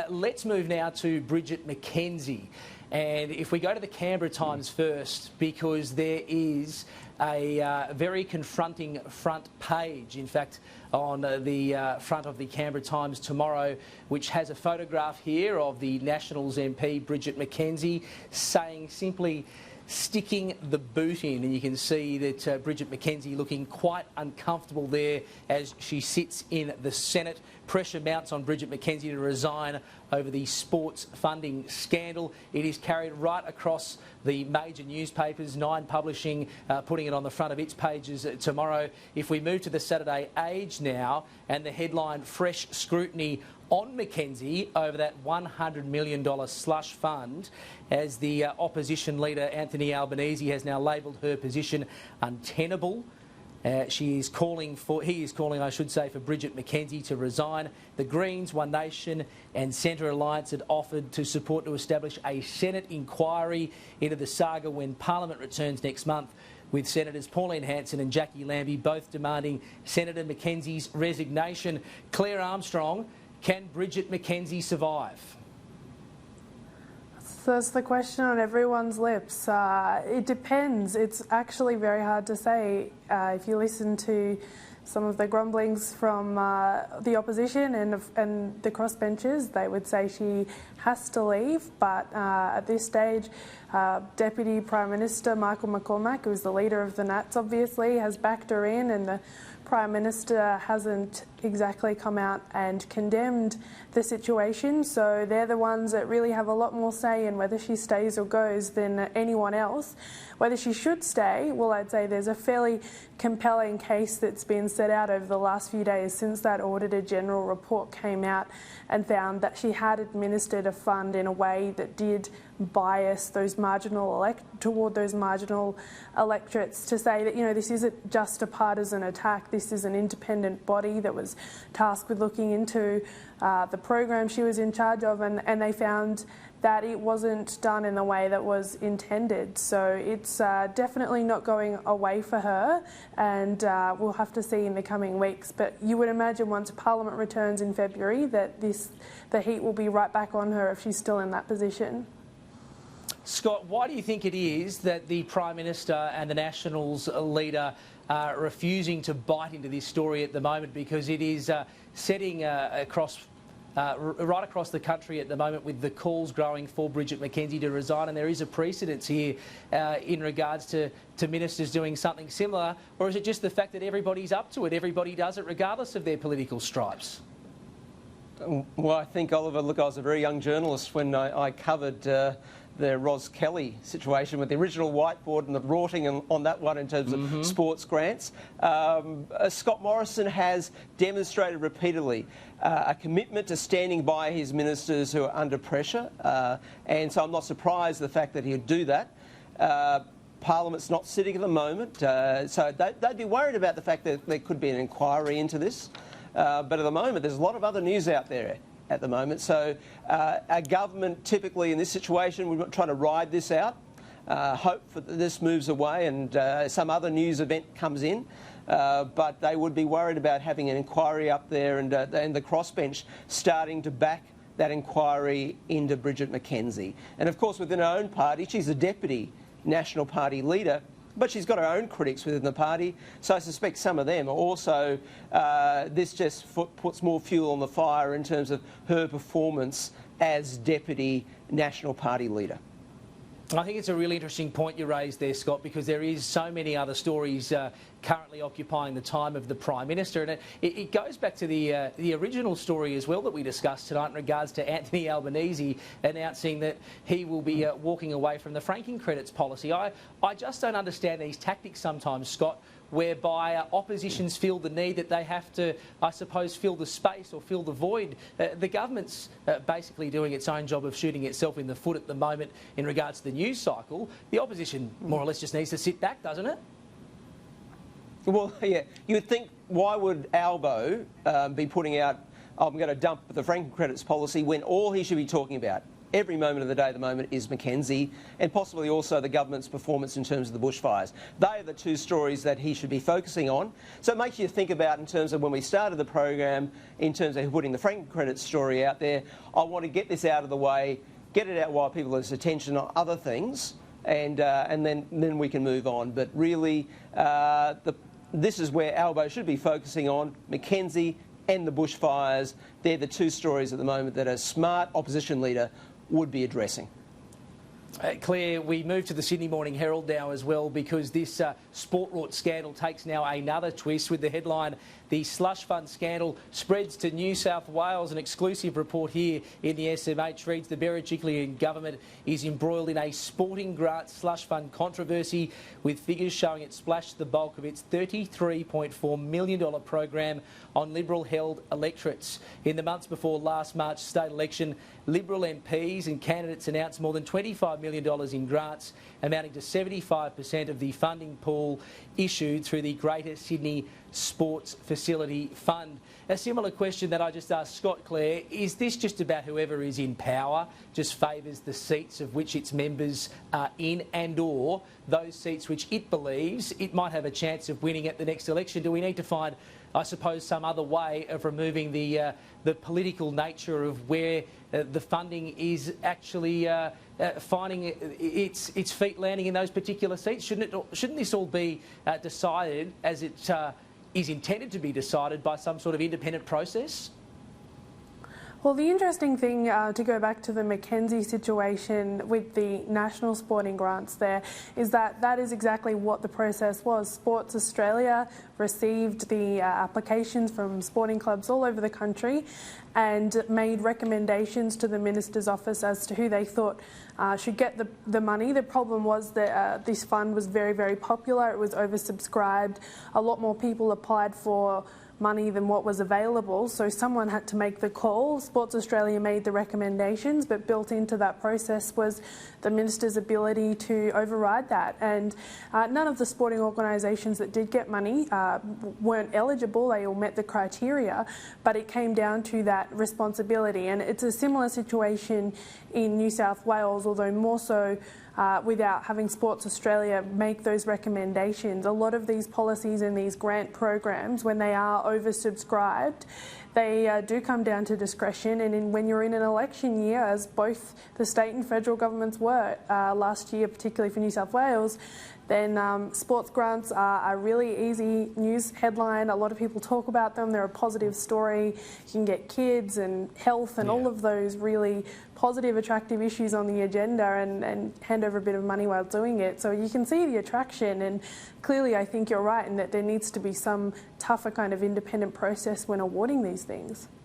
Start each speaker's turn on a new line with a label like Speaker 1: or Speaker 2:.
Speaker 1: Let's move now to Bridget Mackenzie. And if we go to the Canberra Times first, because there is a very confronting front page, in fact, on the front of the Canberra Times tomorrow, which has a photograph here of the Nationals MP, Bridget Mackenzie, saying simply, sticking the boot in. And you can see that Bridget Mackenzie looking quite uncomfortable there as she sits in the Senate. Pressure mounts on Bridget Mackenzie to resign over the sports funding scandal. It is carried right across the major newspapers, Nine Publishing putting it on the front of its pages tomorrow. If we move to the Saturday Age now, and the headline, Fresh Scrutiny on Mackenzie over that $100 million slush fund, as the opposition leader Anthony Albanese has now labelled her position untenable. He is calling, I should say, for Bridget Mackenzie to resign. The Greens, One Nation and Centre Alliance had offered to support to establish a Senate inquiry into the saga when Parliament returns next month, with Senators Pauline Hanson and Jackie Lambie both demanding Senator Mackenzie's resignation. Claire Armstrong, can Bridget Mackenzie survive?
Speaker 2: That's the question on everyone's lips. It depends. It's actually very hard to say. If you listen to some of the grumblings from the opposition and the crossbenchers, they would say she has to leave. But at this stage, Deputy Prime Minister Michael McCormack, who's the leader of the Nats, obviously, has backed her in, and the Prime Minister hasn't exactly come out and condemned the situation. So they're the ones that really have a lot more say in whether she stays or goes than anyone else. Whether she should stay, well, I'd say there's a fairly compelling case that's been set out over the last few days since that Auditor General report came out and found that she had administered a fund in a way that did bias those toward those marginal electorates, to say that, you know, this isn't just a partisan attack, this is an independent body that was tasked with looking into the program she was in charge of, and they found that it wasn't done in the way that was intended. So it's definitely not going away for her, and we'll have to see in the coming weeks. But you would imagine once Parliament returns in February that the heat will be right back on her if she's still in that position.
Speaker 1: Scott, why do you think it is that the Prime Minister and the Nationals leader are refusing to bite into this story at the moment? Because it is setting right across the country at the moment, with the calls growing for Bridget Mackenzie to resign, and there is a precedence here in regards to ministers doing something similar. Or is it just the fact that everybody's up to it, everybody does it regardless of their political stripes?
Speaker 3: Well, I think, Oliver, look, I was a very young journalist when I covered the Ros Kelly situation with the original whiteboard and the rorting on that one in terms of sports grants. Scott Morrison has demonstrated repeatedly a commitment to standing by his ministers who are under pressure, and so I'm not surprised the fact that he'd do that. Parliament's not sitting at the moment, so they'd be worried about the fact that there could be an inquiry into this. But at the moment, there's a lot of other news out there at the moment. So a government typically in this situation would try to ride this out, hope that this moves away and some other news event comes in. But they would be worried about having an inquiry up there and the crossbench starting to back that inquiry into Bridget Mackenzie. And of course, within her own party, she's a deputy National Party leader, but she's got her own critics within the party, so I suspect some of them are also, this just puts more fuel on the fire in terms of her performance as Deputy National Party leader.
Speaker 1: I think it's a really interesting point you raised there, Scott, because there is so many other stories currently occupying the time of the Prime Minister. And it goes back to the original story as well that we discussed tonight in regards to Anthony Albanese announcing that he will be walking away from the franking credits policy. I just don't understand these tactics sometimes, Scott, whereby oppositions feel the need that they have to, I suppose, fill the space or fill the void. The government's basically doing its own job of shooting itself in the foot at the moment in regards to the news cycle. The opposition more or less just needs to sit back, doesn't it?
Speaker 3: Well, yeah, you'd think, why would Albo be putting out, I'm going to dump the franking credits policy, when all he should be talking about every moment of the day at the moment is Mackenzie, and possibly also the government's performance in terms of the bushfires. They are the two stories that he should be focusing on. So it makes you think about, in terms of when we started the program, in terms of putting the franking credit story out there, I want to get this out of the way, get it out while people have attention on other things, and then we can move on. But really, this is where Albo should be focusing on, Mackenzie and the bushfires. They're the two stories at the moment that a smart opposition leader would be addressing.
Speaker 1: Claire, we move to the Sydney Morning Herald now as well, because this sport rort scandal takes now another twist with the headline, "The Slush Fund Scandal Spreads to New South Wales." An exclusive report here in the SMH reads, the Berejiklian government is embroiled in a sporting grant slush fund controversy, with figures showing it splashed the bulk of its $33.4 million program on Liberal-held electorates. In the months before last March's state election, Liberal MPs and candidates announced more than $25 million in grants, amounting to 75% of the funding pool issued through the Greater Sydney Sports Facility Fund. A similar question that I just asked Scott, Claire, is this just about whoever is in power just favours the seats of which its members are in, and or those seats which it believes it might have a chance of winning at the next election? Do we need to find, I suppose, some other way of removing the political nature of where the funding is actually finding its feet landing in those particular seats? Shouldn't this all be decided as it is intended to be decided by some sort of independent process?
Speaker 2: Well, the interesting thing, to go back to the Mackenzie situation with the national sporting grants there, is that that is exactly what the process was. Sports Australia received the applications from sporting clubs all over the country and made recommendations to the Minister's office as to who they thought should get the money. The problem was that this fund was very, very popular. It was oversubscribed. A lot more people applied for money than what was available, so someone had to make the call. Sports Australia made the recommendations, but built into that process was the Minister's ability to override that. And none of the sporting organisations that did get money weren't eligible. They all met the criteria, but it came down to that responsibility. And it's a similar situation in New South Wales, although more so without having Sports Australia make those recommendations. A lot of these policies and these grant programs, when they are oversubscribed, they do come down to discretion, and when you're in an election year, as both the state and federal governments were last year, particularly for New South Wales, then sports grants are a really easy news headline. A lot of people talk about them. They're a positive story. You can get kids and health and all of those really positive, attractive issues on the agenda, and hand over a bit of money while doing it. So you can see the attraction, and clearly I think you're right in that there needs to be some tougher kind of independent process when awarding these things.